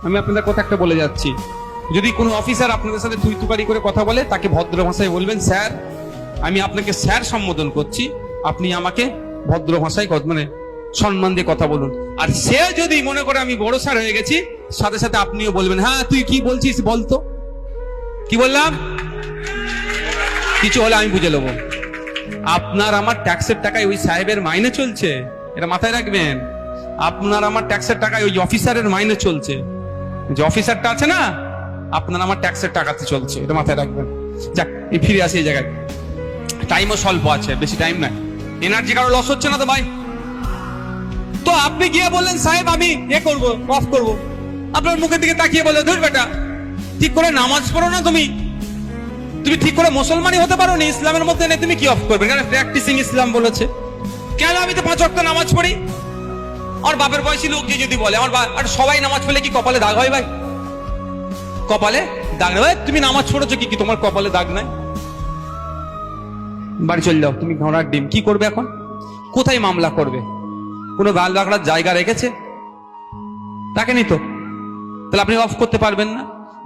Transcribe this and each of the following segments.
আমি আপনাদের কথা একটা বলে যাচ্ছি, যদি কোনো অফিসার আপনাদের সাথে তুই তুকারি করে কথা বলে, তাকে ভদ্র ভাষায় বলবেন, স্যার আমি আপনাকে স্যার সম্বোধন করছি, আপনি আমাকে ভদ্র ভাষায় মানে সম্মান দিয়ে কথা বলুন। আর সে যদি মনে করে আমি বড় স্যার হয়ে গেছি, সাথে সাথে আপনিও বলবেন, হ্যাঁ তুই কি বলছিস বলতো, কি বললাম, কিছু হলে আমি বুঝে নেবো। আপনার আমার ট্যাক্সের টাকায় ওই সাহেবের মাইনে চলছে, এটা মাথায় রাখবেন। আপনার আমার ট্যাক্সের টাকায় ওই অফিসারের মাইনে চলছে, যে অফিসারটা আছে না, আপনার আমার ট্যাক্সের টাকাতে চলছে, এটা মাথায় রাখবেন। যাক, ফিরে আসি এই জায়গায়, টাইমও স্বল্প আছে, বেশি টাইম নাই, এনার্জি কারো লস হচ্ছে না তো ভাই। তো আপনি গিয়ে বললেন, সাহেব আমি এ করবো, অফ করবো। আপনার মুখের দিকে তাকিয়ে বলে, ধুর বেটা, ঠিক করে নামাজ পড়ো না তুমি, তুমি ঠিক করে মুসলমানই হতে পারো না, ইসলামের মধ্যে নেই, তুমি কি অফ করবে? কারণ প্র্যাকটিসিং ইসলাম বলেছে। কেন আমি তো 5 ওয়াক্ত নামাজ পড়ি। আমার বাপের বয়সী লোক যদি বলে, আর সবাই নামাজ পড়লে কি কপালে দাগ হয় ভাই? কপালে দাগ নেই ভাই, তুমি নামাজ পড়েছো কি তোমার কপালে দাগ নাই? বাড়ি চলে যাও, তুমি ঘোড়ার ডিম। কি করবে এখন? কোথায় মামলা করবে? কোনো গাল রাখার জায়গা রেখেছে? রাখেনি তো, তাহলে আপনি অফ করতে পারবেন না।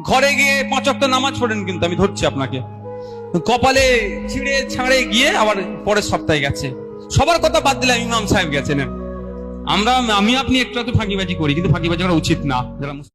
ঘরে গিয়ে 5 ওয়াক্ত নামাজ পড়েন, কিন্তু আমি ধরছি আপনাকে, কপালে ছিঁড়ে ছাড়ে গিয়ে আবার পরের সপ্তাহে গেছে। সবার কথা বাদ দিলাম, ইমাম সাহেব গেছেন। আমি আপনি একটু ফাঁকিবাজি করি, কিন্তু ফাঁকিবাজি করা উচিত না। যারা